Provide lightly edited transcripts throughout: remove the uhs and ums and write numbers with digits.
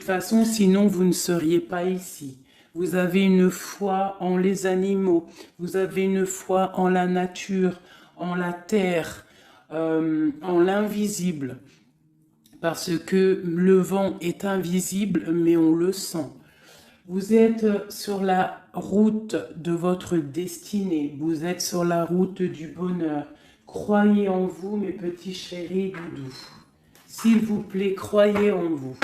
toute façon, sinon vous ne seriez pas ici. Vous avez une foi en les animaux, vous avez une foi en la nature, en la terre, en l'invisible. Parce que le vent est invisible, mais on le sent. Vous êtes sur la route de votre destinée, vous êtes sur la route du bonheur. Croyez en vous, mes petits chéris doudous. S'il vous plaît, croyez en vous.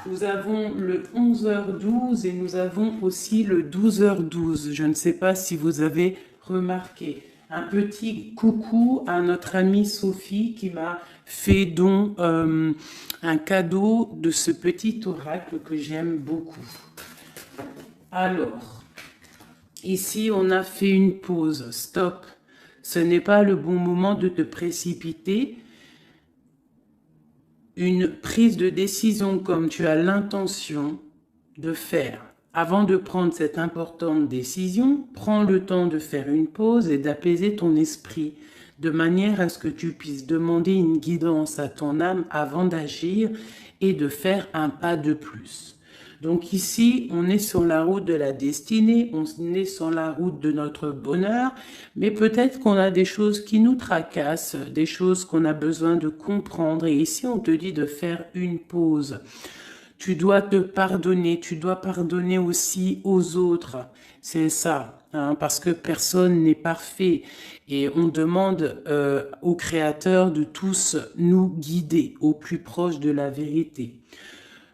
Nous avons le 11h12 et nous avons aussi le 12h12. Je ne sais pas si vous avez remarqué. Un petit coucou à notre amie Sophie qui m'a fait don un cadeau de ce petit oracle que j'aime beaucoup. Alors, ici on a fait une pause. Stop. Ce n'est pas le bon moment de te précipiter. Une prise de décision comme tu as l'intention de faire. Avant de prendre cette importante décision, prends le temps de faire une pause et d'apaiser ton esprit, de manière à ce que tu puisses demander une guidance à ton âme avant d'agir et de faire un pas de plus. Donc ici, on est sur la route de la destinée, on est sur la route de notre bonheur, mais peut-être qu'on a des choses qui nous tracassent, des choses qu'on a besoin de comprendre. Et ici, on te dit de faire une pause. Tu dois te pardonner, tu dois pardonner aussi aux autres. C'est ça, hein, parce que personne n'est parfait. Et on demande au Créateur de tous nous guider au plus proche de la vérité.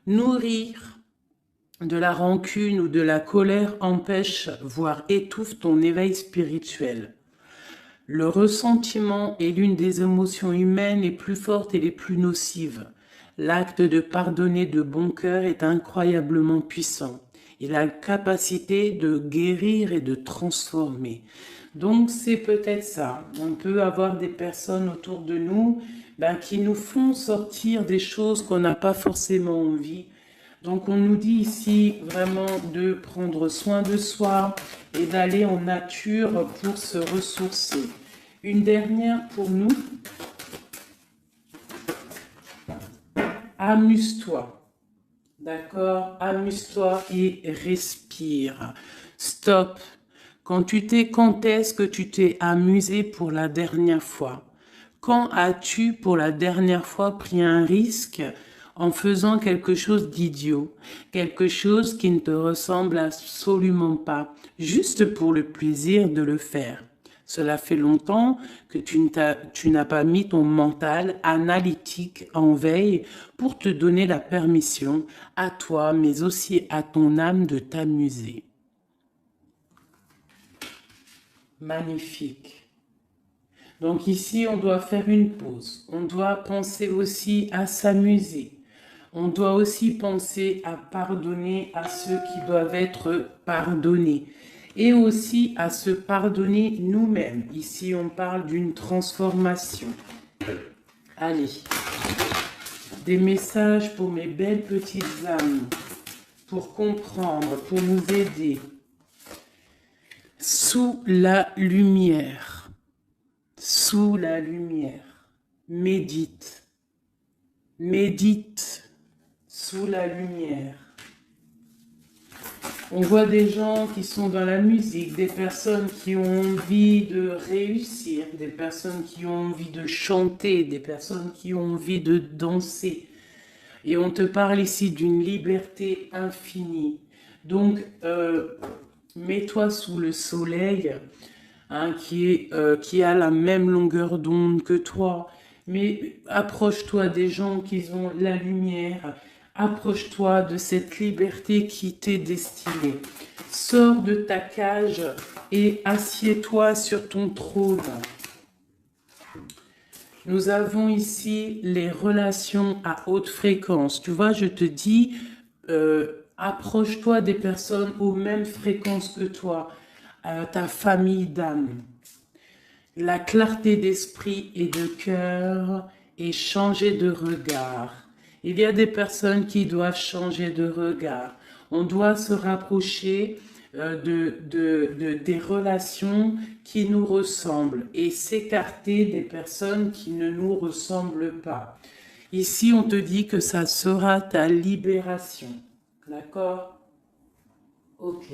Nourrir de la rancune ou de la colère empêche, voire étouffe ton éveil spirituel. Le ressentiment est l'une des émotions humaines les plus fortes et les plus nocives. L'acte de pardonner de bon cœur est incroyablement puissant. Il a la capacité de guérir et de transformer. Donc c'est peut-être ça. On peut avoir des personnes autour de nous qui nous font sortir des choses qu'on n'a pas forcément envie. Donc on nous dit ici vraiment de prendre soin de soi et d'aller en nature pour se ressourcer. Une dernière pour nous. Amuse-toi. D'accord? Amuse-toi et respire. Stop. Quand est-ce que tu t'es amusé pour la dernière fois? Quand as-tu pour la dernière fois pris un risque en faisant quelque chose d'idiot, quelque chose qui ne te ressemble absolument pas, juste pour le plaisir de le faire? Cela fait longtemps que tu n'as pas mis ton mental analytique en veille pour te donner la permission à toi, mais aussi à ton âme de t'amuser. Magnifique. Donc ici, on doit faire une pause. On doit penser aussi à s'amuser. On doit aussi penser à pardonner à ceux qui doivent être pardonnés. Et aussi à se pardonner nous-mêmes. Ici, on parle d'une transformation. Allez. Des messages pour mes belles petites âmes. Pour comprendre, pour nous aider. Sous la lumière. Sous la lumière. Médite. Médite sous la lumière. On voit des gens qui sont dans la musique, des personnes qui ont envie de réussir, des personnes qui ont envie de chanter, des personnes qui ont envie de danser. Et on te parle ici d'une liberté infinie. Donc, mets-toi sous le soleil, hein, qui a la même longueur d'onde que toi. Mais approche-toi des gens qui ont la lumière. Approche-toi de cette liberté qui t'est destinée. Sors de ta cage et assieds-toi sur ton trône. Nous avons ici les relations à haute fréquence. Tu vois, je te dis, approche-toi des personnes aux mêmes fréquences que toi, ta famille d'âme. La clarté d'esprit et de cœur et changer de regard. Il y a des personnes qui doivent changer de regard. On doit se rapprocher des relations qui nous ressemblent et s'écarter des personnes qui ne nous ressemblent pas. Ici, on te dit que ça sera ta libération. D'accord? Ok.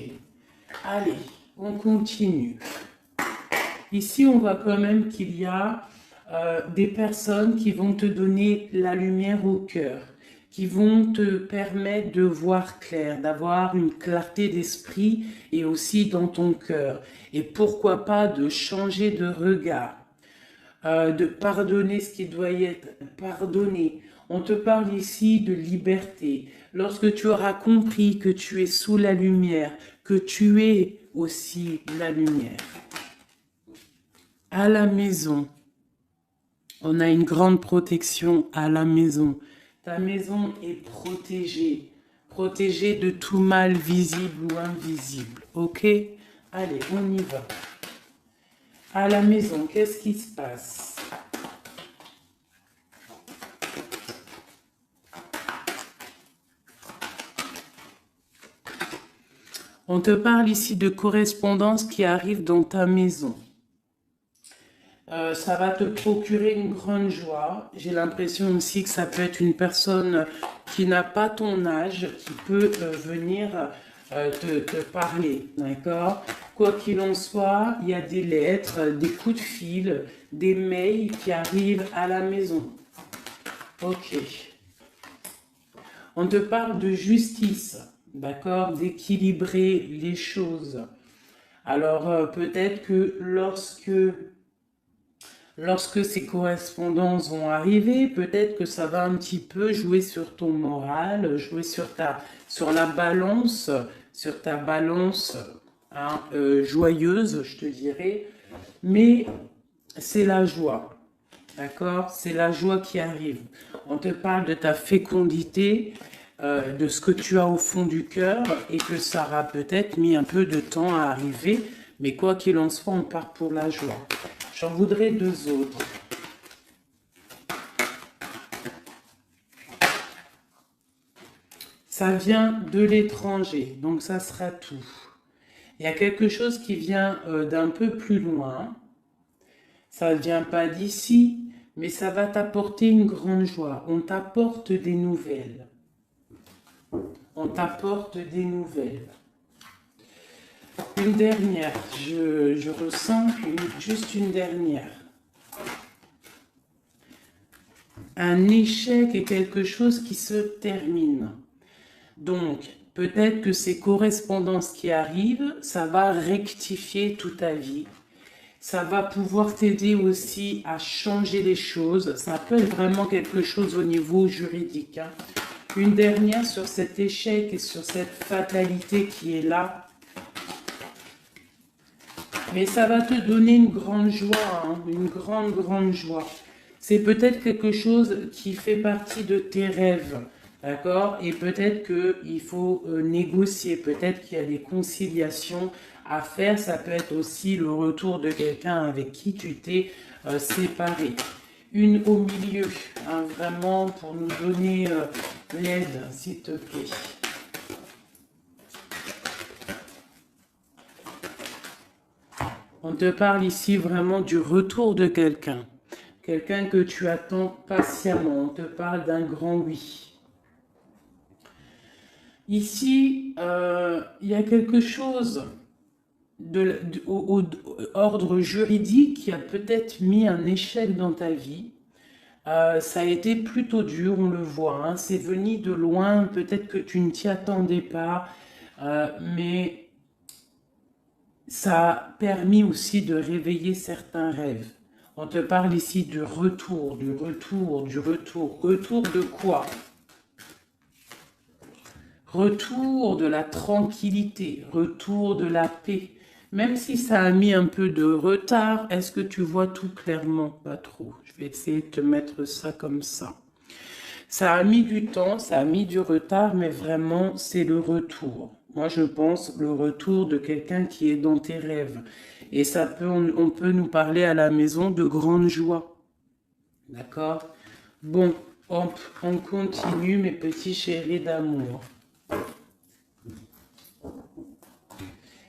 Allez, on continue. Ici, on voit quand même qu'il y a des personnes qui vont te donner la lumière au cœur, qui vont te permettre de voir clair, d'avoir une clarté d'esprit et aussi dans ton cœur. Et pourquoi pas de changer de regard, de pardonner ce qui doit être pardonné. On te parle ici de liberté. Lorsque tu auras compris que tu es sous la lumière, que tu es aussi la lumière. À la maison, on a une grande protection à la maison. Ta maison est protégée. Protégée de tout mal visible ou invisible. Ok? Allez, on y va. À la maison, qu'est-ce qui se passe? On te parle ici de correspondance qui arrive dans ta maison. Ça va te procurer une grande joie. J'ai l'impression aussi que ça peut être une personne qui n'a pas ton âge, qui peut venir te parler, d'accord? Quoi qu'il en soit, il y a des lettres, des coups de fil, des mails qui arrivent à la maison. Ok. On te parle de justice, d'accord? D'équilibrer les choses. Alors, peut-être que lorsque ces correspondances vont arriver, peut-être que ça va un petit peu jouer sur ton moral, jouer sur la balance, sur ta balance hein, joyeuse, je te dirais. Mais c'est la joie, d'accord? C'est la joie qui arrive. On te parle de ta fécondité, de ce que tu as au fond du cœur et que ça aura peut-être mis un peu de temps à arriver. Mais quoi qu'il en soit, on part pour la joie. J'en voudrais deux autres. Ça vient de l'étranger, donc ça sera tout. Il y a quelque chose qui vient d'un peu plus loin. Ça ne vient pas d'ici, mais ça va t'apporter une grande joie. On t'apporte des nouvelles. On t'apporte des nouvelles. Une dernière, je ressens juste une dernière. Un échec est quelque chose qui se termine. Donc, peut-être que ces correspondances qui arrivent, ça va rectifier toute ta vie. Ça va pouvoir t'aider aussi à changer les choses. Ça peut être vraiment quelque chose au niveau juridique. Hein. Une dernière sur cet échec et sur cette fatalité qui est là. Mais ça va te donner une grande joie, hein, une grande joie. C'est peut-être quelque chose qui fait partie de tes rêves, d'accord? Et peut-être qu'il faut négocier, peut-être qu'il y a des conciliations à faire. Ça peut être aussi le retour de quelqu'un avec qui tu t'es séparé. Une au milieu, hein, vraiment pour nous donner l'aide, s'il te plaît. On te parle ici vraiment du retour de quelqu'un. Quelqu'un que tu attends patiemment. On te parle d'un grand oui. Ici, il y a quelque chose au ordre juridique qui a peut-être mis un échec dans ta vie. Ça a été plutôt dur, on le voit. Hein. C'est venu de loin, peut-être que tu ne t'y attendais pas. Mais ça a permis aussi de réveiller certains rêves. On te parle ici du retour, du retour, du retour. Retour de quoi? Retour de la tranquillité, retour de la paix. Même si ça a mis un peu de retard, est-ce que tu vois tout clairement? Pas trop. Je vais essayer de te mettre ça comme ça. Ça a mis du temps, ça a mis du retard, mais vraiment, c'est le retour. Moi, je pense le retour de quelqu'un qui est dans tes rêves. Et ça peut, on peut nous parler à la maison de grande joie. D'accord? Bon, hop, on continue, mes petits chéris d'amour.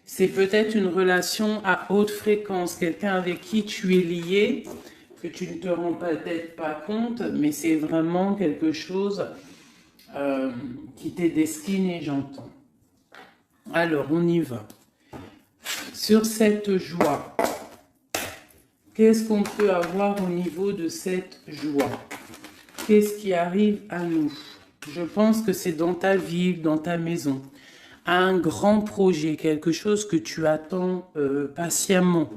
C'est peut-être une relation à haute fréquence, quelqu'un avec qui tu es lié. que tu ne te rends peut-être pas compte, mais c'est vraiment quelque chose qui t'est destiné, j'entends. Alors, on y va. Sur cette joie, qu'est-ce qu'on peut avoir au niveau de cette joie? Qu'est-ce qui arrive à nous? Je pense que c'est dans ta ville, dans ta maison. Un grand projet, quelque chose que tu attends patiemment,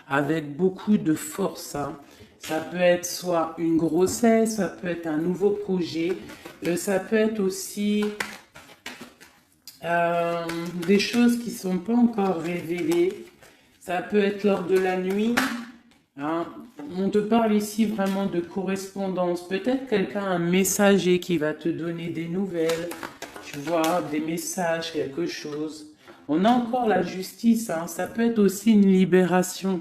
avec beaucoup de force. Hein. Ça peut être soit une grossesse, ça peut être un nouveau projet, ça peut être aussi des choses qui ne sont pas encore révélées. Ça peut être lors de la nuit. Hein. On te parle ici vraiment de correspondance. Peut-être quelqu'un, un messager qui va te donner des nouvelles. Tu vois, des messages, quelque chose. On a encore la justice. Hein. Ça peut être aussi une libération.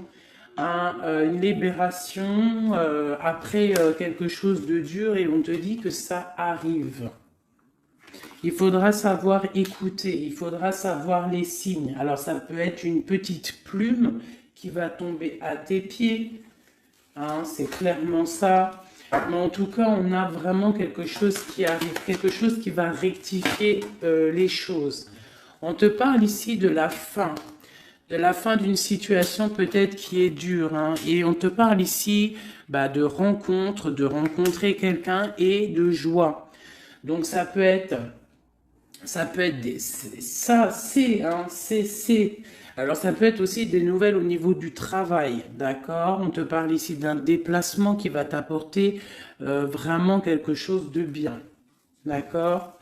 Hein, une libération après quelque chose de dur et on te dit que ça arrive. Il faudra savoir écouter, il faudra savoir les signes. Alors ça peut être une petite plume qui va tomber à tes pieds, hein, c'est clairement ça. Mais en tout cas, on a vraiment quelque chose qui arrive, quelque chose qui va rectifier les choses. On te parle ici de la fin d'une situation peut-être qui est dure. Hein, et on te parle ici de rencontre, de rencontrer quelqu'un et de joie. Donc ça peut être des... Ça, c'est... Hein, c'est... Alors, ça peut être aussi des nouvelles au niveau du travail, d'accord? On te parle ici d'un déplacement qui va t'apporter vraiment quelque chose de bien, d'accord?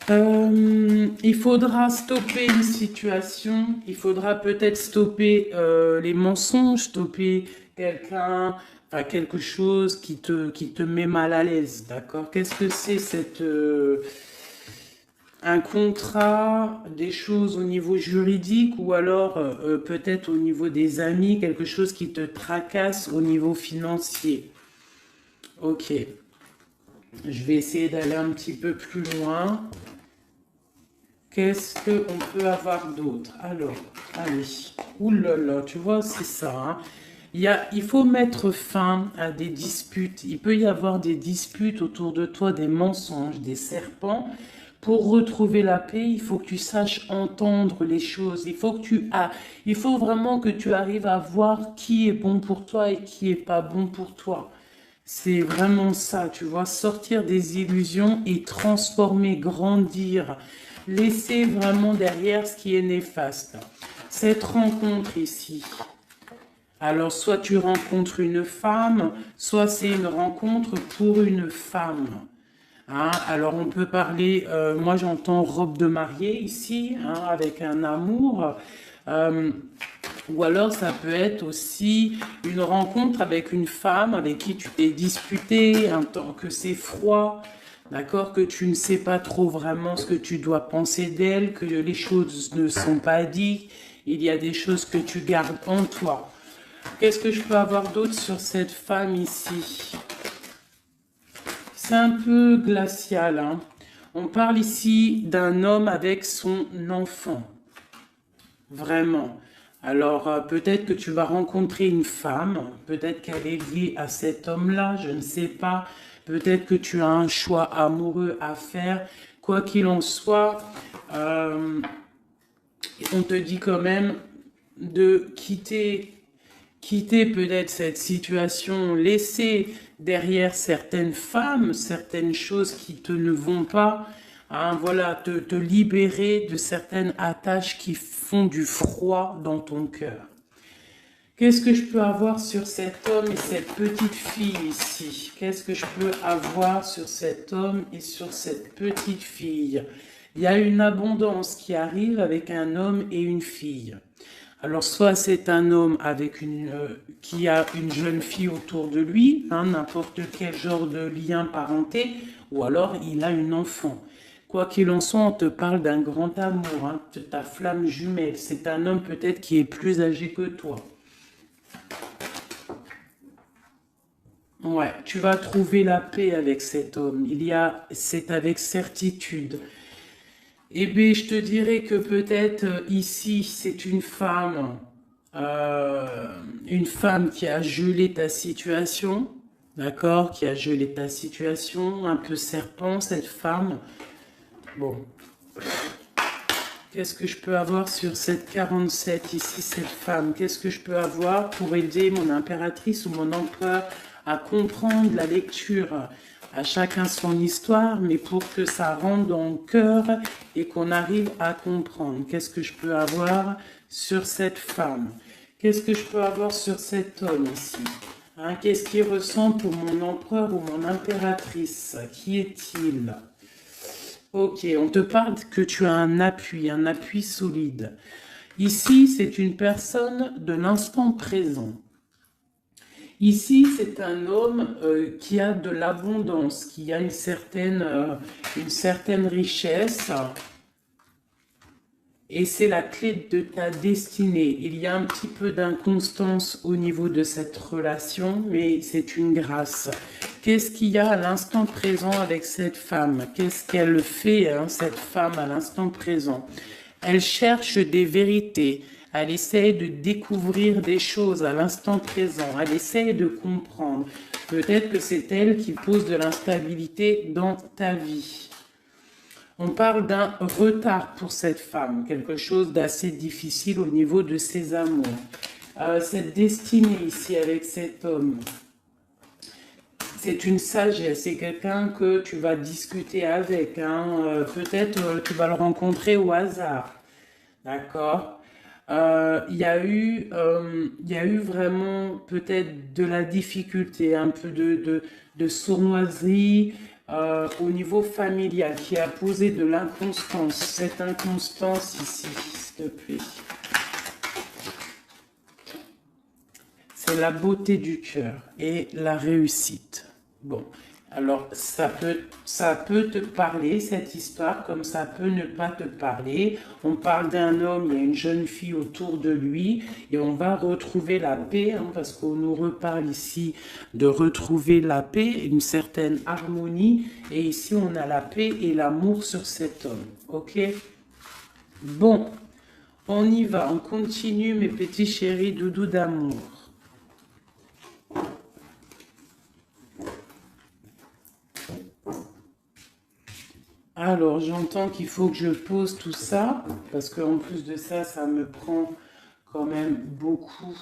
Il faudra stopper une situation, il faudra peut-être stopper les mensonges, stopper quelqu'un, enfin quelque chose qui te met mal à l'aise, d'accord? Qu'est-ce que c'est cette... un contrat, des choses au niveau juridique ou alors peut-être au niveau des amis, quelque chose qui te tracasse au niveau financier. Ok, je vais essayer d'aller un petit peu plus loin. Qu'est-ce qu'on peut avoir d'autre? Alors, allez, oulala, tu vois, c'est ça. Hein. Il faut mettre fin à des disputes. Il peut y avoir des disputes autour de toi, des mensonges, des serpents. Pour retrouver la paix, il faut que tu saches entendre les choses. Il faut vraiment que tu arrives à voir qui est bon pour toi et qui est pas bon pour toi. C'est vraiment ça, tu vois, sortir des illusions et transformer, grandir, laisser vraiment derrière ce qui est néfaste. Cette rencontre ici, alors soit tu rencontres une femme, soit c'est une rencontre pour une femme. Hein, alors on peut parler, moi j'entends robe de mariée ici, hein, avec un amour, ou alors ça peut être aussi une rencontre avec une femme avec qui tu t'es disputé, un temps que c'est froid, d'accord, que tu ne sais pas trop vraiment ce que tu dois penser d'elle, que les choses ne sont pas dites, il y a des choses que tu gardes en toi. Qu'est-ce que je peux avoir d'autre sur cette femme ici ? C'est un peu glacial. Hein. On parle ici d'un homme avec son enfant. Vraiment. Alors, peut-être que tu vas rencontrer une femme. Peut-être qu'elle est liée à cet homme-là. Je ne sais pas. Peut-être que tu as un choix amoureux à faire. Quoi qu'il en soit, on te dit quand même de quitter peut-être cette situation, laisser derrière certaines femmes, certaines choses qui te ne vont pas, hein, voilà, te libérer de certaines attaches qui font du froid dans ton cœur. Qu'est-ce que je peux avoir sur cet homme et cette petite fille ici? Qu'est-ce que je peux avoir sur cet homme et sur cette petite fille? Il y a une abondance qui arrive avec un homme et une fille. Alors, soit c'est un homme avec qui a une jeune fille autour de lui, hein, n'importe quel genre de lien parenté, ou alors il a une enfant. Quoi qu'il en soit, on te parle d'un grand amour, hein, de ta flamme jumelle. C'est un homme peut-être qui est plus âgé que toi. Ouais, tu vas trouver la paix avec cet homme. C'est avec certitude. Eh bien, je te dirais que peut-être ici, c'est une femme une femme qui a gelé ta situation, d'accord, qui a gelé ta situation, un peu serpent cette femme. Bon, qu'est-ce que je peux avoir sur cette 47 ici, cette femme? Qu'est-ce que je peux avoir pour aider mon impératrice ou mon empereur à comprendre la lecture? À chacun son histoire, mais pour que ça rentre dans le cœur et qu'on arrive à comprendre. Qu'est-ce que je peux avoir sur cette femme? Qu'est-ce que je peux avoir sur cet homme ici? Hein, qu'est-ce qu'il ressent pour mon empereur ou mon impératrice? Qui est-il? Ok, on te parle que tu as un appui solide. Ici, c'est une personne de l'instant présent. Ici, c'est un homme qui a de l'abondance, qui a une certaine richesse. Et c'est la clé de ta destinée. Il y a un petit peu d'inconstance au niveau de cette relation, mais c'est une grâce. Qu'est-ce qu'il y a à l'instant présent avec cette femme? Qu'est-ce qu'elle fait, hein, cette femme, à l'instant présent? Elle cherche des vérités. Elle essaie de découvrir des choses à l'instant présent. Elle essaie de comprendre. Peut-être que c'est elle qui pose de l'instabilité dans ta vie. On parle d'un retard pour cette femme, quelque chose d'assez difficile au niveau de ses amours. Cette destinée ici avec cet homme, c'est une sagesse, c'est quelqu'un que tu vas discuter avec. Hein. Peut-être tu vas le rencontrer au hasard. D'accord. Il y a eu vraiment peut-être de la difficulté, un peu de sournoiserie au niveau familial qui a posé de l'inconstance. Cette inconstance ici, s'il te plaît. C'est la beauté du cœur et la réussite. Bon. Alors, ça peut te parler, cette histoire, comme ça peut ne pas te parler. On parle d'un homme, il y a une jeune fille autour de lui, et on va retrouver la paix, hein, parce qu'on nous reparle ici de retrouver la paix, une certaine harmonie, et ici on a la paix et l'amour sur cet homme, ok? Bon, on y va, on continue mes petits chéris doudous d'amour. Alors, j'entends qu'il faut que je pose tout ça, parce qu'en plus de ça, ça me prend quand même beaucoup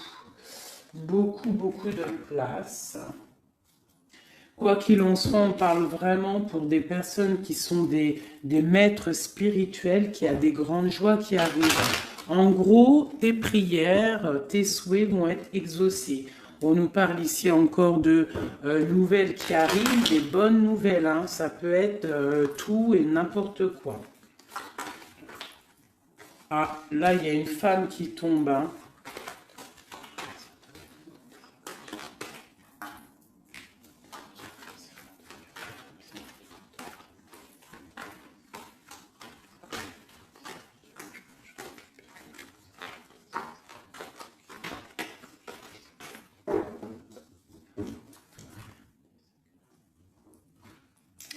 de place. Quoi qu'il en soit, on parle vraiment pour des personnes qui sont des maîtres spirituels, qui a des grandes joies qui arrivent. En gros, tes prières, tes souhaits vont être exaucés. On nous parle ici encore de nouvelles qui arrivent, des bonnes nouvelles. Hein. Ça peut être tout et n'importe quoi. Ah, là, il y a une femme qui tombe. Hein.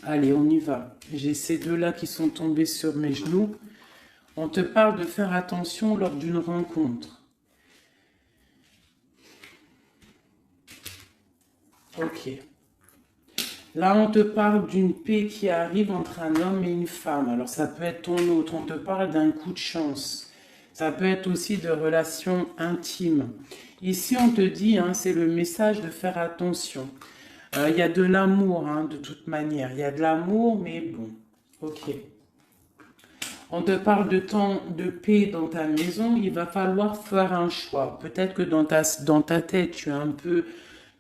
Allez, on y va. J'ai ces deux-là qui sont tombés sur mes genoux. On te parle de faire attention lors d'une rencontre. Ok. Là, on te parle d'une paix qui arrive entre un homme et une femme. Alors, ça peut être ton autre. On te parle d'un coup de chance. Ça peut être aussi de relations intimes. Ici, on te dit, hein, c'est le message de faire attention. Il y a de l'amour, hein, de toute manière. Il y a de l'amour, mais bon, ok. On te parle de temps de paix dans ta maison. Il va falloir faire un choix. Peut-être que dans ta tête, tu as un peu...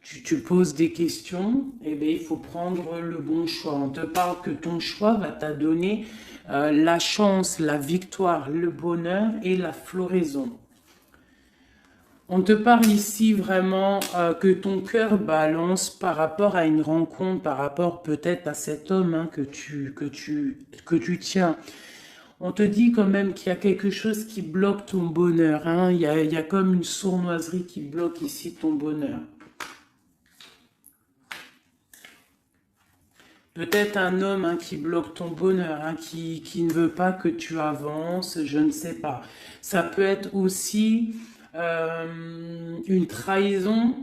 Tu poses des questions, et bien il faut prendre le bon choix. On te parle que ton choix va t'adonner la chance, la victoire, le bonheur et la floraison. On te parle ici vraiment que ton cœur balance par rapport à une rencontre, par rapport peut-être à cet homme hein, que tu tiens. On te dit quand même qu'il y a quelque chose qui bloque ton bonheur. Hein. Il y a comme une sournoiserie qui bloque ici ton bonheur. Peut-être un homme hein, qui bloque ton bonheur, hein, qui ne veut pas que tu avances, je ne sais pas. Ça peut être aussi une trahison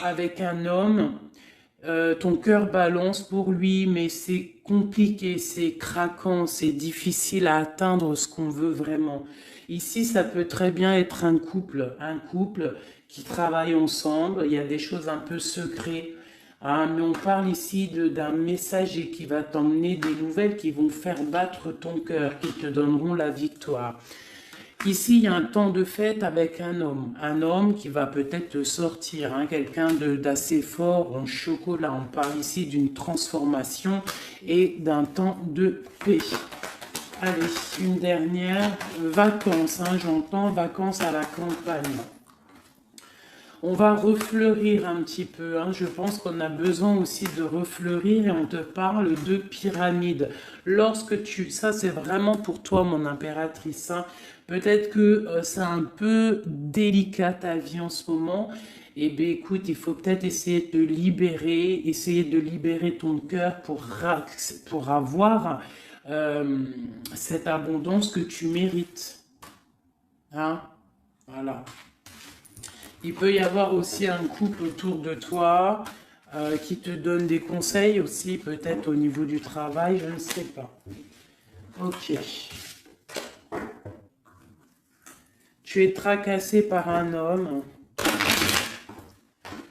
avec un homme. Ton cœur balance pour lui, mais c'est compliqué, c'est craquant, c'est difficile à atteindre ce qu'on veut vraiment. Ici, ça peut très bien être un couple qui travaille ensemble. Il y a des choses un peu secrètes, hein, mais on parle ici d'un messager qui va t'emmener des nouvelles qui vont faire battre ton cœur, qui te donneront la victoire. Ici, il y a un temps de fête avec un homme qui va peut-être te sortir, hein, quelqu'un d'assez fort en chocolat. On parle ici d'une transformation et d'un temps de paix. Allez, une dernière, vacances, hein, j'entends vacances à la campagne. On va refleurir un petit peu, hein. Je pense qu'on a besoin aussi de refleurir et on te parle de pyramide. Ça c'est vraiment pour toi mon impératrice, hein. Peut-être que c'est un peu délicat ta vie en ce moment. Eh bien écoute, il faut peut-être essayer de libérer ton cœur pour avoir cette abondance que tu mérites. Hein? Voilà. Il peut y avoir aussi un couple autour de toi qui te donne des conseils aussi, peut-être au niveau du travail, je ne sais pas. Ok. Tu es tracassé par un homme.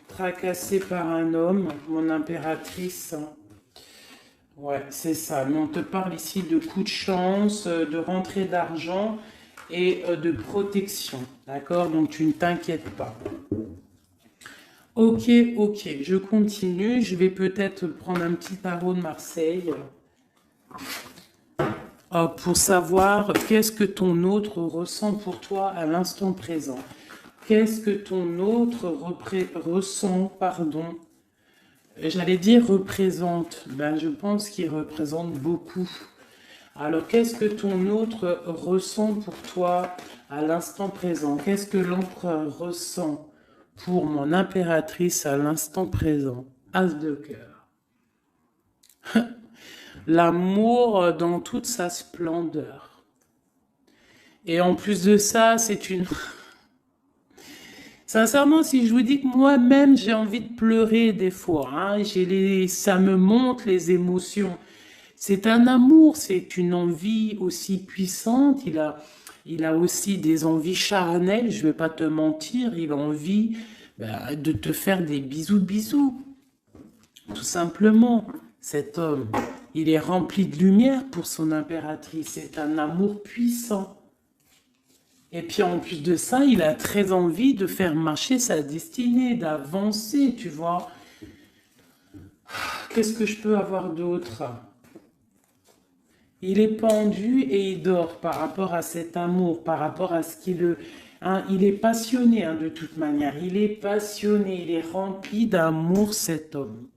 Tracassé par un homme, mon impératrice. Ouais, c'est ça. Mais on te parle ici de coups de chance, de rentrée d'argent et de protection. D'accord? Donc tu ne t'inquiètes pas. Ok, je continue. Je vais peut-être prendre un petit tarot de Marseille pour savoir qu'est-ce que ton autre ressent pour toi à l'instant présent. Qu'est-ce que ton autre ressent, pardon. J'allais dire représente. Ben, je pense qu'il représente beaucoup. Alors, qu'est-ce que ton autre ressent pour toi à l'instant présent? Qu'est-ce que l'empereur ressent pour mon impératrice à l'instant présent? As de cœur. L'amour dans toute sa splendeur. Et en plus de ça, c'est une... Sincèrement, si je vous dis que moi-même, j'ai envie de pleurer des fois, hein, ça me monte les émotions. C'est un amour, c'est une envie aussi puissante. Il a aussi des envies charnelles, je vais pas te mentir. Il a envie de te faire des bisous. Tout simplement, cet homme, il est rempli de lumière pour son impératrice. C'est un amour puissant. Et puis en plus de ça, il a très envie de faire marcher sa destinée, d'avancer, tu vois. Qu'est-ce que je peux avoir d'autre? Il est pendu et il dort par rapport à cet amour, par rapport à ce qu'il... Hein, il est passionné, hein, de toute manière. Il est passionné, il est rempli d'amour, cet homme.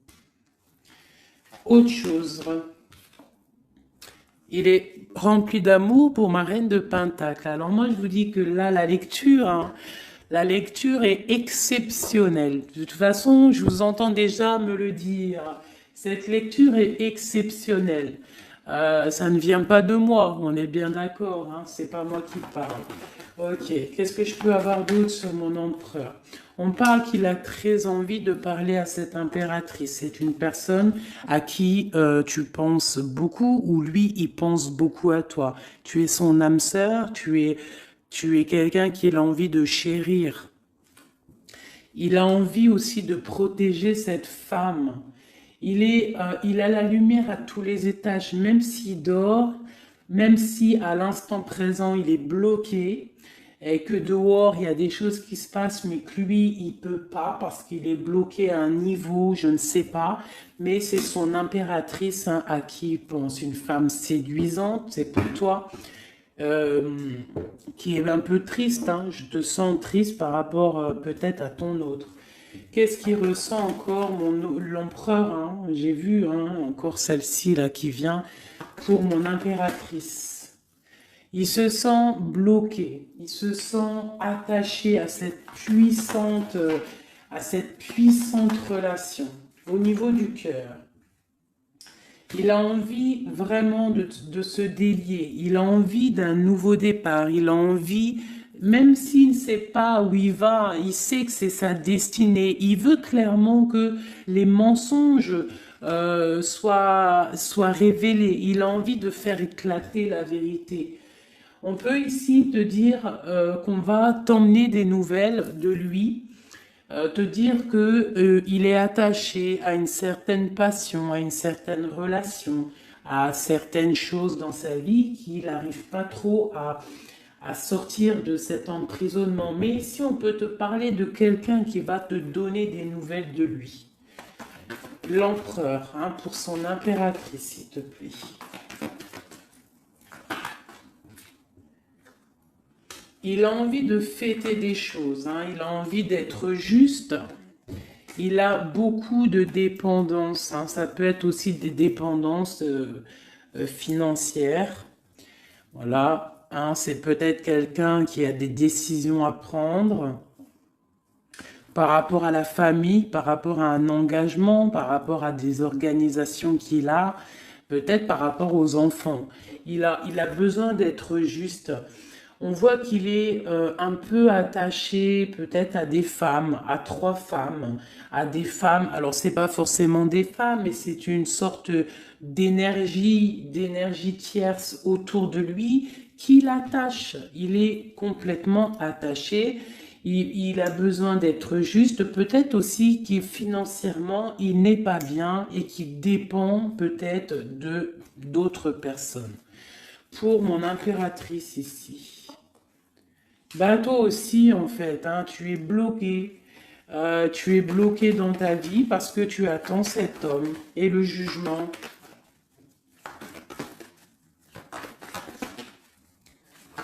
Autre chose. Il est rempli d'amour pour ma reine de Pentacle. Alors moi, je vous dis que là, la lecture est exceptionnelle. De toute façon, je vous entends déjà me le dire. Cette lecture est exceptionnelle. Ça ne vient pas de moi, on est bien d'accord, hein, c'est pas moi qui parle. Ok, qu'est-ce que je peux avoir d'autre sur mon empereur? On parle qu'il a très envie de parler à cette impératrice. C'est une personne à qui tu penses beaucoup ou lui, il pense beaucoup à toi. Tu es son âme sœur, tu es quelqu'un qu'il a envie de chérir. Il a envie aussi de protéger cette femme. Il a la lumière à tous les étages, même s'il dort, même si à l'instant présent il est bloqué, et que dehors il y a des choses qui se passent, mais que lui il peut pas parce qu'il est bloqué à un niveau, je ne sais pas, mais c'est son impératrice, hein, à qui il pense, une femme séduisante, c'est pour toi, qui est un peu triste, hein, je te sens triste par rapport peut-être à ton autre. Qu'est-ce qu'il ressent encore, l'empereur, hein? J'ai vu, hein, encore celle-ci là qui vient pour mon impératrice. Il se sent bloqué, il se sent attaché à cette puissante relation au niveau du cœur. Il a envie vraiment de se délier, il a envie d'un nouveau départ, il a envie même s'il ne sait pas où il va, il sait que c'est sa destinée. Il veut clairement que les mensonges soient révélés. Il a envie de faire éclater la vérité. On peut ici te dire qu'on va t'emmener des nouvelles de lui, te dire que il est attaché à une certaine passion, à une certaine relation, à certaines choses dans sa vie qu'il n'arrive pas trop à sortir de cet emprisonnement. Mais ici, on peut te parler de quelqu'un qui va te donner des nouvelles de lui. L'empereur, hein, pour son impératrice, s'il te plaît. Il a envie de fêter des choses, hein, il a envie d'être juste. Il a beaucoup de dépendances, hein, ça peut être aussi des dépendances financières. Voilà, hein, c'est peut-être quelqu'un qui a des décisions à prendre par rapport à la famille, par rapport à un engagement, par rapport à des organisations qu'il a, peut-être par rapport aux enfants. Il a besoin d'être juste. On voit qu'il est un peu attaché peut-être à des femmes, à 3 femmes, à des femmes. Alors, c'est pas forcément des femmes, mais c'est une sorte d'énergie tierce autour de lui qui l'attache. Il est complètement attaché. Il a besoin d'être juste, peut-être aussi qu'il financièrement, il n'est pas bien et qu'il dépend peut-être de d'autres personnes. Pour mon impératrice ici, bah toi aussi en fait, hein, tu es bloqué. Tu es bloqué dans ta vie parce que tu attends cet homme et le jugement.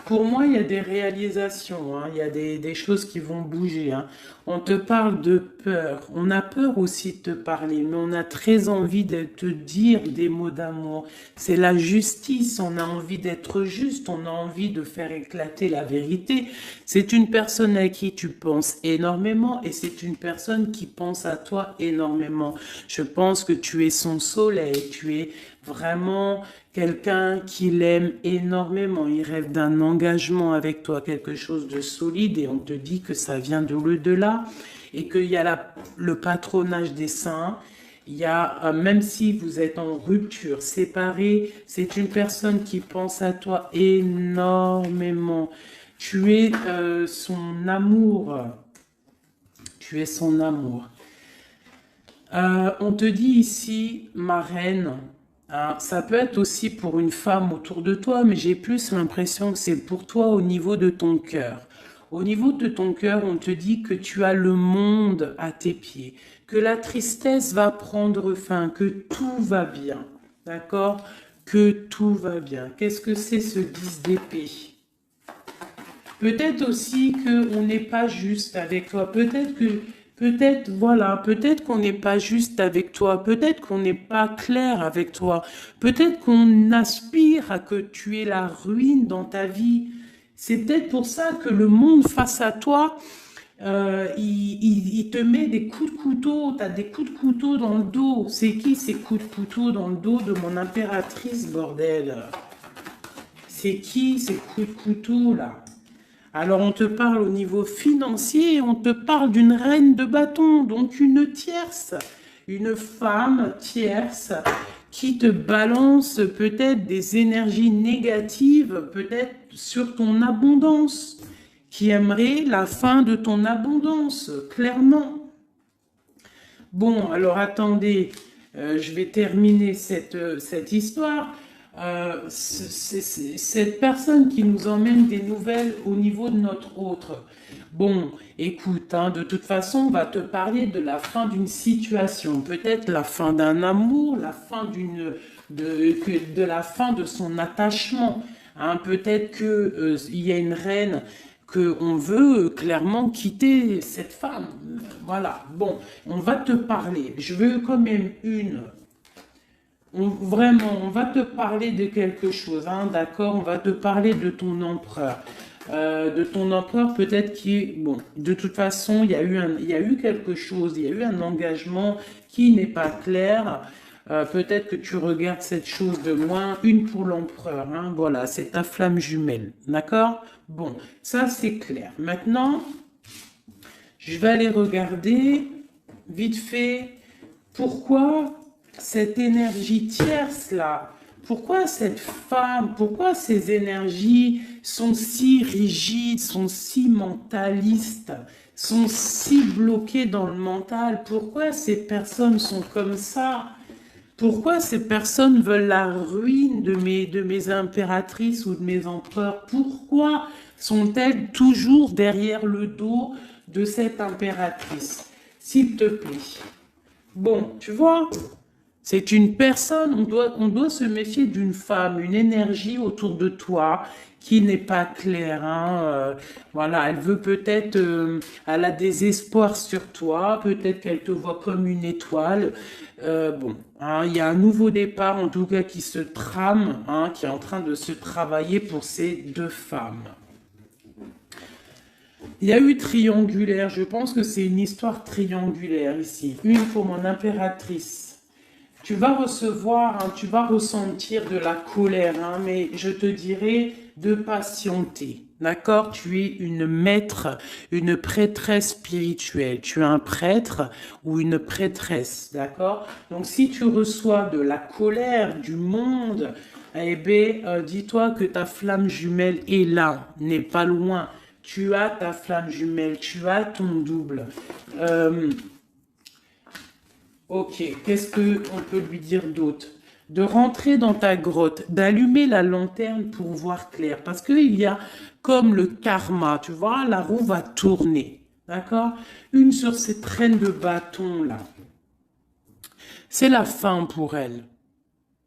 Pour moi, il y a des réalisations, hein, il y a des choses qui vont bouger. Hein. On te parle de peur. On a peur aussi de te parler, mais on a très envie de te dire des mots d'amour. C'est la justice. On a envie d'être juste. On a envie de faire éclater la vérité. C'est une personne à qui tu penses énormément et c'est une personne qui pense à toi énormément. Je pense que tu es son soleil. Tu es vraiment quelqu'un qui l'aime énormément. Il rêve d'un engagement avec toi, quelque chose de solide, et on te dit que ça vient de l'au-delà et qu'il y a le patronage des saints. Il y a, même si vous êtes en rupture, séparés, c'est une personne qui pense à toi énormément. Tu es son amour. Tu es son amour. On te dit ici, ma reine, hein, ça peut être aussi pour une femme autour de toi, mais j'ai plus l'impression que c'est pour toi au niveau de ton cœur. Au niveau de ton cœur, on te dit que tu as le monde à tes pieds, que la tristesse va prendre fin, que tout va bien, d'accord? Que tout va bien. Qu'est-ce que c'est ce 10 d'épée? Peut-être aussi qu'on n'est pas juste avec toi, peut-être qu'on n'est pas juste avec toi, peut-être qu'on n'est pas clair avec toi, peut-être qu'on aspire à que tu aies la ruine dans ta vie. C'est peut-être pour ça que le monde face à toi, il te met des coups de couteau, tu as des coups de couteau dans le dos. C'est qui ces coups de couteau dans le dos de mon impératrice, bordel? C'est qui ces coups de couteau là? Alors on te parle au niveau financier, on te parle d'une reine de bâton, donc une tierce, une femme tierce qui te balance peut-être des énergies négatives, peut-être sur ton abondance, qui aimerait la fin de ton abondance, clairement. Bon, alors attendez, je vais terminer cette histoire. C'est cette personne qui nous emmène des nouvelles au niveau de notre autre. Bon, écoute, hein, de toute façon, on va te parler de la fin d'une situation, peut-être la fin d'un amour, la fin de la fin de son attachement. Hein, peut-être que il y a une reine qu'on veut clairement quitter cette femme. Voilà. Bon, on va te parler. Je veux quand même vraiment, on va te parler de quelque chose, hein, d'accord? On va te parler de ton empereur. De ton empereur peut-être qui est... Bon, de toute façon, il y a eu quelque chose, il y a eu un engagement qui n'est pas clair. Peut-être que tu regardes cette chose de loin, une pour l'empereur, hein, voilà, c'est ta flamme jumelle, d'accord? Bon, ça c'est clair. Maintenant, je vais aller regarder vite fait pourquoi cette énergie tierce là, pourquoi cette femme, pourquoi ces énergies sont si rigides, sont si mentalistes, sont si bloquées dans le mental, pourquoi ces personnes sont comme ça? Pourquoi ces personnes veulent la ruine de mes impératrices ou de mes empereurs? Pourquoi sont-elles toujours derrière le dos de cette impératrice? S'il te plaît. Bon, tu vois, c'est une personne, on doit se méfier d'une femme, une énergie autour de toi qui n'est pas claire. Hein, voilà, elle veut peut-être, elle a des espoirs sur toi, peut-être qu'elle te voit comme une étoile. Bon, hein, il y a un nouveau départ, en tout cas, qui se trame, hein, qui est en train de se travailler pour ces deux femmes. Il y a eu triangulaire, je pense que c'est une histoire triangulaire ici. Une pour mon impératrice. Tu vas recevoir, hein, tu vas ressentir de la colère, hein, mais je te dirais de patienter. D'accord? Tu es une maître, une prêtresse spirituelle. Tu es un prêtre ou une prêtresse. D'accord? Donc si tu reçois de la colère du monde, eh bien, dis-toi que ta flamme jumelle est là, n'est pas loin. Tu as ta flamme jumelle, tu as ton double. Ok, qu'est-ce qu'on peut lui dire d'autre? De rentrer dans ta grotte, d'allumer la lanterne pour voir clair. Parce qu'il y a comme le karma, tu vois, la roue va tourner. D'accord? Une sur ces traînes de bâton là. C'est la fin pour elle.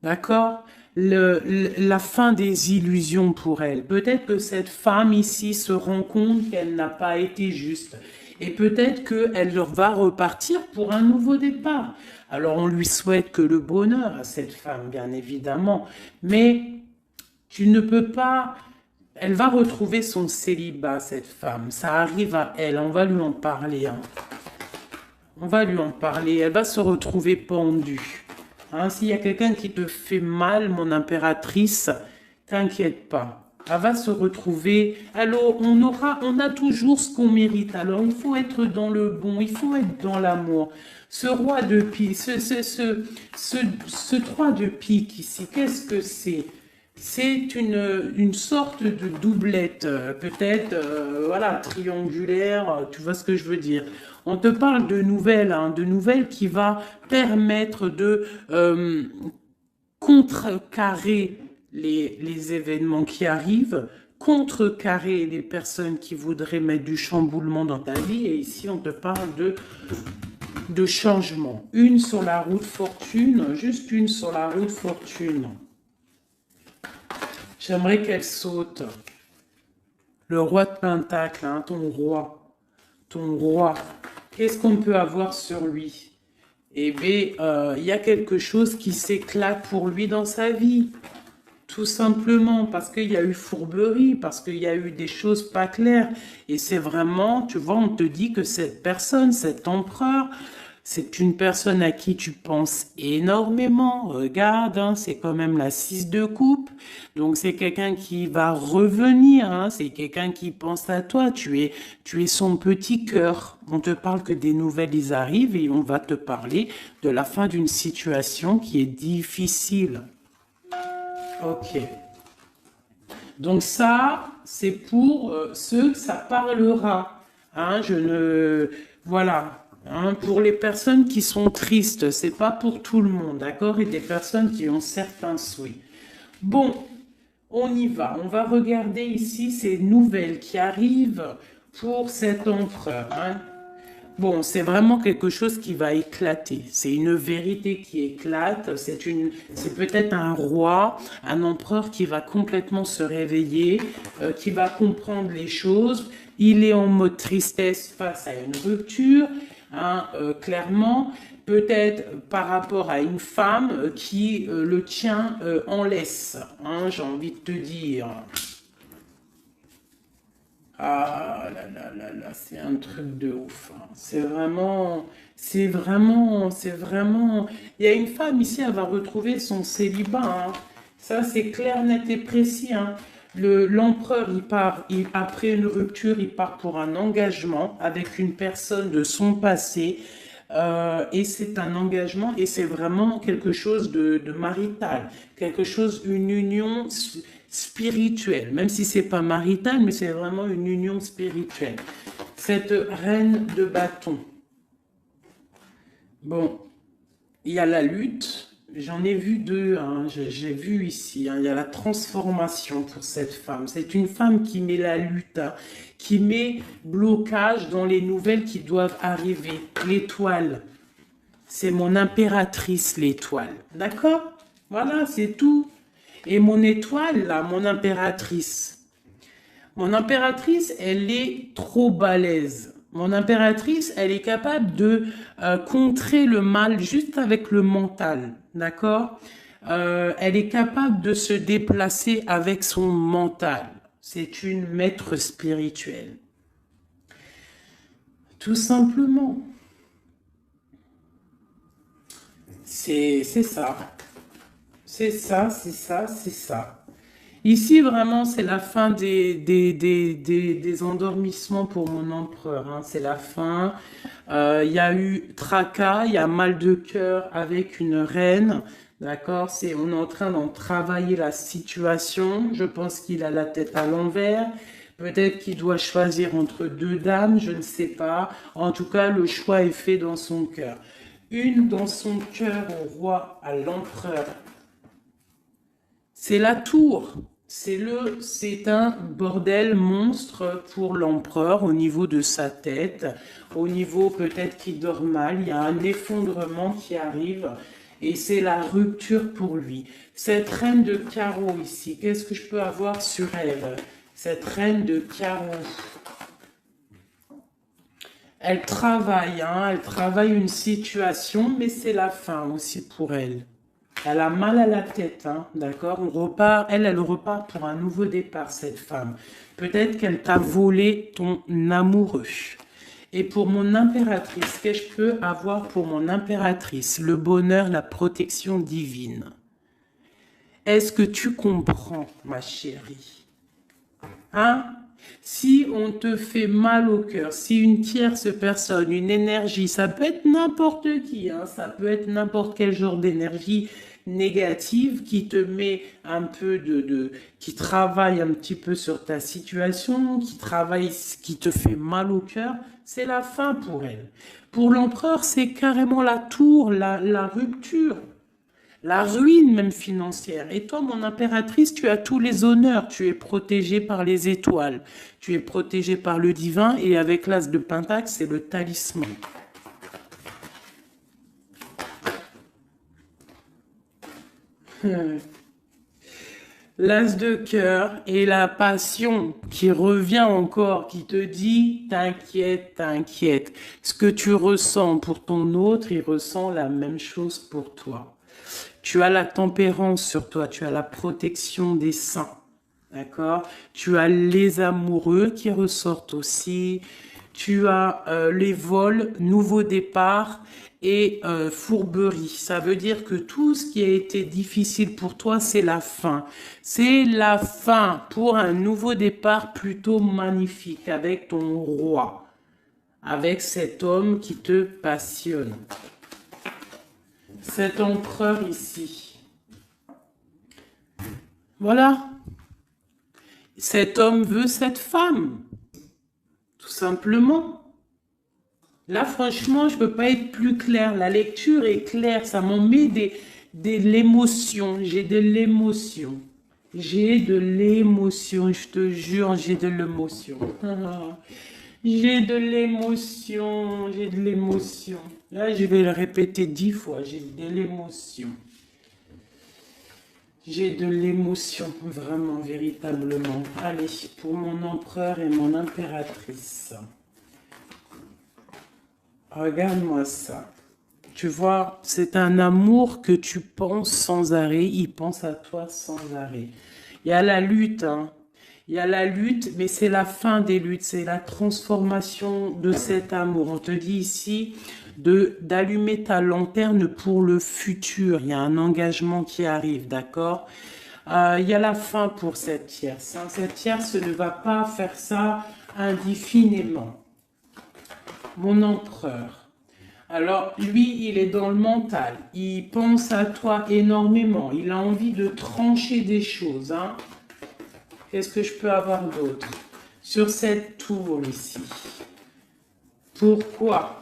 D'accord? La fin des illusions pour elle. Peut-être que cette femme ici se rend compte qu'elle n'a pas été juste. Et peut-être qu'elle va repartir pour un nouveau départ. Alors on lui souhaite que le bonheur à cette femme, bien évidemment. Mais tu ne peux pas... Elle va retrouver son célibat, cette femme. Ça arrive à elle. On va lui en parler. Hein. On va lui en parler. Elle va se retrouver pendue. Hein, s'il y a quelqu'un qui te fait mal, mon impératrice, t'inquiète pas. Elle va se retrouver. Alors, on a toujours ce qu'on mérite. Alors, il faut être dans le bon, il faut être dans l'amour. Ce roi de pique, ce 3 de pique ici, qu'est-ce que c'est? C'est une sorte de doublette, peut-être, voilà, triangulaire, tu vois ce que je veux dire. On te parle de nouvelles, hein, de nouvelles qui va permettre de contrecarrer les événements qui arrivent, contrecarrer les personnes qui voudraient mettre du chamboulement dans ta vie. Et ici, on te parle de changement. Une sur la route fortune, juste une sur la route fortune. J'aimerais qu'elle saute. Le roi de Pentacle, hein, ton roi. Ton roi. Qu'est-ce qu'on peut avoir sur lui? Eh bien, il y a quelque chose qui s'éclate pour lui dans sa vie. Tout simplement parce qu'il y a eu fourberie, parce qu'il y a eu des choses pas claires. Et c'est vraiment, tu vois, on te dit que cette personne, cet empereur, c'est une personne à qui tu penses énormément. Regarde, hein, c'est quand même la 6 de coupe. Donc c'est quelqu'un qui va revenir. Hein, c'est quelqu'un qui pense à toi. Tu es son petit cœur. On te parle que des nouvelles, ils arrivent et on va te parler de la fin d'une situation qui est difficile. Ok. Donc ça, c'est pour ceux que ça parlera. Hein, voilà. Hein, pour les personnes qui sont tristes, c'est pas pour tout le monde, d'accord? Et des personnes qui ont certains souhaits. Bon, on y va. On va regarder ici ces nouvelles qui arrivent pour cet empereur. Hein. Bon, c'est vraiment quelque chose qui va éclater. C'est une vérité qui éclate. C'est peut-être un roi, un empereur qui va complètement se réveiller, qui va comprendre les choses. Il est en mode tristesse face à une rupture. Hein, clairement, peut-être par rapport à une femme qui le tient en laisse, hein, j'ai envie de te dire. Ah là là là là, c'est un truc de ouf, hein. C'est vraiment. Il y a une femme ici, elle va retrouver son célibat, hein. Ça, c'est clair, net et précis, hein. L'empereur, après une rupture, il part pour un engagement avec une personne de son passé. Et c'est un engagement et c'est vraiment quelque chose de marital, quelque chose, une union spirituelle, même si c'est pas marital, mais c'est vraiment une union spirituelle. Cette reine de bâton. Bon, il y a la lutte. J'en ai vu deux, hein, j'ai vu ici, hein, il y a la transformation pour cette femme. C'est une femme qui met la lutte, hein, qui met blocage dans les nouvelles qui doivent arriver. L'étoile, c'est mon impératrice, l'étoile. D'accord? Voilà, c'est tout. Et mon étoile, là, mon impératrice, elle est trop balèze. Mon impératrice, elle est capable de contrer le mal juste avec le mental, d'accord? Elle est capable de se déplacer avec son mental. C'est une maître spirituelle. Tout simplement. C'est ça. C'est ça, c'est ça, c'est ça. Ici, vraiment, c'est la fin des endormissements pour mon empereur, hein. C'est la fin. Il y a eu tracas, il y a mal de cœur avec une reine. D'accord? On est en train d'en travailler la situation. Je pense qu'il a la tête à l'envers. Peut-être qu'il doit choisir entre deux dames, je ne sais pas. En tout cas, le choix est fait dans son cœur. Une dans son cœur au roi, à l'empereur. C'est la tour. C'est un bordel monstre pour l'empereur au niveau de sa tête, au niveau peut-être qu'il dort mal, il y a un effondrement qui arrive et c'est la rupture pour lui. Cette reine de carreau ici, qu'est-ce que je peux avoir sur elle? Cette reine de carreau. Elle travaille, hein, elle travaille une situation, mais c'est la fin aussi pour elle. Elle a mal à la tête, hein, d'accord? On repart, elle repart pour un nouveau départ, cette femme. Peut-être qu'elle t'a volé ton amoureux. Et pour mon impératrice, qu'est-ce que je peux avoir pour mon impératrice? Le bonheur, la protection divine. Est-ce que tu comprends, ma chérie? Hein? Si on te fait mal au cœur, si une tierce personne, une énergie, ça peut être n'importe qui, hein, ça peut être n'importe quel genre d'énergie négative qui te met un peu qui travaille un petit peu sur ta situation, qui te fait mal au cœur, c'est la fin pour elle. Pour l'empereur, c'est carrément la tour, la rupture. La ruine même financière. Et toi, mon impératrice, tu as tous les honneurs. Tu es protégée par les étoiles. Tu es protégée par le divin. Et avec l'as de Pentacle, c'est le talisman. L'as de cœur et la passion qui revient encore, qui te dit, t'inquiète, t'inquiète. Ce que tu ressens pour ton autre, il ressent la même chose pour toi. Tu as la tempérance sur toi, tu as la protection des saints, d'accord? Tu as les amoureux qui ressortent aussi, tu as les vols, nouveau départ et fourberie. Ça veut dire que tout ce qui a été difficile pour toi, c'est la fin. C'est la fin pour un nouveau départ plutôt magnifique avec ton roi, avec cet homme qui te passionne. Cet empereur ici. Voilà. Cet homme veut cette femme. Tout simplement. Là, franchement, je ne peux pas être plus clair. La lecture est claire. Ça m'en met de l'émotion. J'ai de l'émotion. J'ai de l'émotion. Je te jure, j'ai de l'émotion. J'ai de l'émotion. J'ai de l'émotion. Là, je vais le répéter 10 fois. J'ai de l'émotion. J'ai de l'émotion, vraiment, véritablement. Allez, pour mon empereur et mon impératrice. Regarde-moi ça. Tu vois, c'est un amour que tu penses sans arrêt. Il pense à toi sans arrêt. Il y a la lutte, hein. Il y a la lutte, mais c'est la fin des luttes, c'est la transformation de cet amour. On te dit ici d'allumer ta lanterne pour le futur. Il y a un engagement qui arrive, d'accord? Il y a la fin pour cette tierce. Hein. Cette tierce ne va pas faire ça indéfiniment. Mon empereur. Alors, lui, il est dans le mental. Il pense à toi énormément. Il a envie de trancher des choses. Hein. Qu'est-ce que je peux avoir d'autre? Sur cette tour ici. Pourquoi?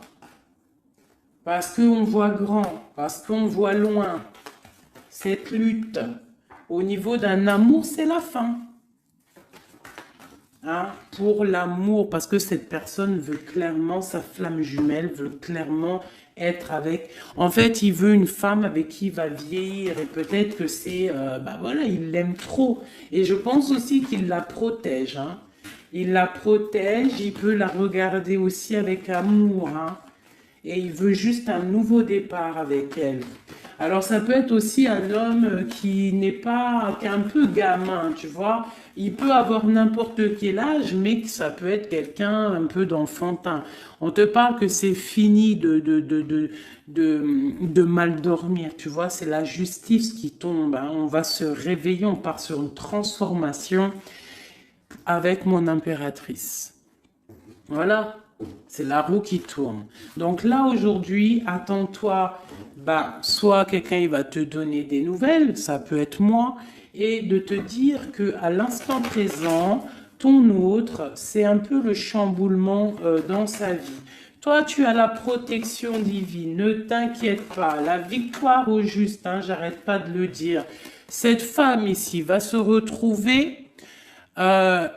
Parce qu'on voit grand. Parce qu'on voit loin. Cette lutte, au niveau d'un amour, c'est la fin. Hein, pour l'amour, parce que cette personne veut clairement, sa flamme jumelle veut clairement être avec... En fait, il veut une femme avec qui il va vieillir et peut-être que c'est... bah voilà, il l'aime trop. Et je pense aussi qu'il la protège. Hein. Il la protège, il peut la regarder aussi avec amour. Hein. Et il veut juste un nouveau départ avec elle. Alors ça peut être aussi un homme qui n'est pas, qui est un peu gamin, tu vois. Il peut avoir n'importe quel âge, mais que ça peut être quelqu'un un peu d'enfantin. On te parle que c'est fini de mal dormir, tu vois. C'est la justice qui tombe. Hein. On va se réveiller, on part sur une transformation avec mon impératrice. Voilà. C'est la roue qui tourne. Donc là, aujourd'hui, attends-toi, bah, soit quelqu'un il va te donner des nouvelles, ça peut être moi, et de te dire que à l'instant présent, ton autre, c'est un peu le chamboulement dans sa vie. Toi, tu as la protection divine, ne t'inquiète pas, la victoire au juste, hein, j'arrête pas de le dire. Cette femme ici va se retrouver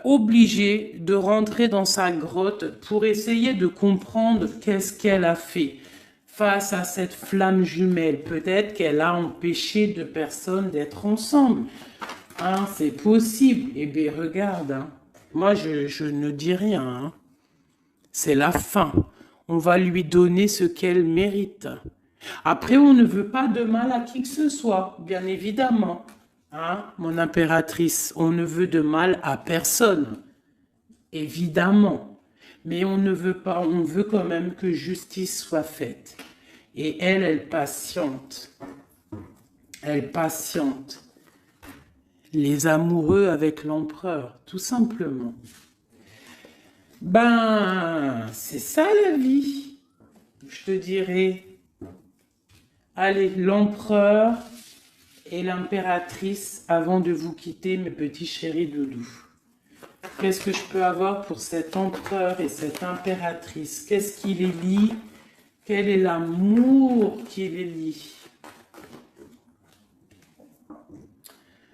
obligée de rentrer dans sa grotte pour essayer de comprendre qu'est-ce qu'elle a fait face à cette flamme jumelle. Peut-être qu'elle a empêché deux personnes d'être ensemble. Hein, c'est possible. Eh bien, regarde, hein. Moi, je ne dis rien. Hein. C'est la fin. On va lui donner ce qu'elle mérite. Après, on ne veut pas de mal à qui que ce soit, bien évidemment. Hein, mon impératrice, on ne veut de mal à personne, évidemment. Mais on ne veut pas, on veut quand même que justice soit faite. Et elle patiente. Elle patiente. Les amoureux avec l'empereur, tout simplement. Ben, c'est ça la vie. Je te dirais. Allez, l'empereur et l'impératrice avant de vous quitter, mes petits chéris doudous. Qu'est-ce que je peux avoir pour cet empereur et cette impératrice? Qu'est-ce qui les lie? Quel est l'amour qui les lie?